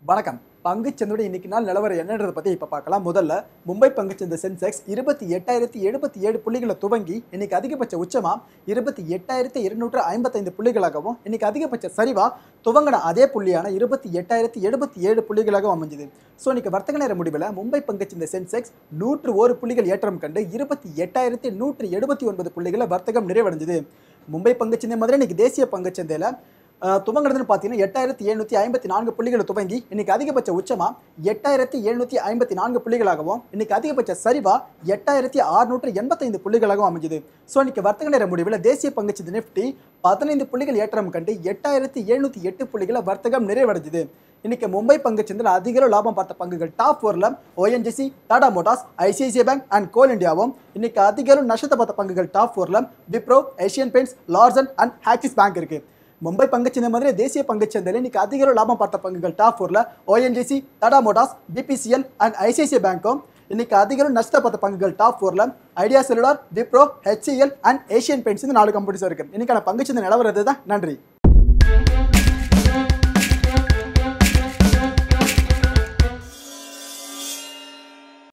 வணக்கம். பங்குச்சந்தையோட இன்னைக்கு நாள் நிலவரம் என்னன்றதை பத்தி இப்ப பார்க்கலாம். முதல்ல மும்பை பங்குச்சந்தை சென்செக்ஸ் 28,077 புள்ளிகளை துவங்கி இன்னைக்கு அதிகபட்ச உச்சமா 28,255 புள்ளிகளாகவும் இன்னைக்கு அதிகபட்ச சரிவா துவங்கின அதே புள்ளியான 28,077 புள்ளிகளாகவும் அமைஞ்சது. ஸோ இன்னைக்கு வர்த்தக நேர முடிவில் மும்பை பங்குச்சந்தை சென்செக்ஸ் 101 புள்ளிகள் ஏற்றம் கண்டு 28,179 புள்ளிகளை வர்த்தகம் நிறைவடைஞ்சது. மும்பை பங்குச்சந்தை மாதிரி இன்னைக்கு தேசிய பங்குச்சந்தையில துவங்கினதுன்னு பார்த்தீங்கன்னா 8,754 புள்ளிகளை துவங்கி இன்னைக்கு அதிகபட்ச உச்சமா 8,754 புள்ளிகளாகவும் இன்னைக்கு அதிகபட்ச சரிவா 8,685 புள்ளிகளாகவும் அமைஞ்சது. ஸோ இன்னைக்கு வர்த்தக நேர முடிவில் தேசிய பங்குச்சந்தை நிஃப்டி 15 புள்ளிகள் ஏற்றம் கண்டு 8,708 புள்ளிகளை வர்த்தகம் நிறைவடைஞ்சது. இன்னைக்கு மும்பை பங்குச்சந்தையில் அதிக லாபம் பார்த்த பங்குகள் டாப் 4ல ONGC, Tata Motors, ICICI bank and coal இந்தியாவும், இன்னைக்கு அதிக நஷ்டத்தை பார்த்த பங்குகள் டாப் 4ல Wipro, Asian Paints, Larsen and Axis Bank இருக்கு. மும்பை பங்குச்சந்தை மாதிரி தேசிய பங்குச்சந்தையில் இன்னைக்கு அதிக லாபம் பார்த்த பங்குகள் டாப் 4ல ONGC, Tata Motors, BPCL and ICICI பேங்க்கும், இன்னைக்கு அதிக நஷ்டத்தை பார்த்த பங்குகள் டாப் 4ல Idea Cellular, Wipro, HCL and Asian Paints இந்த 4 கம்பெனிஸ் இருக்கு. இன்னைக்கான பங்குச்சந்தை நிலவரம் தான். நன்றி.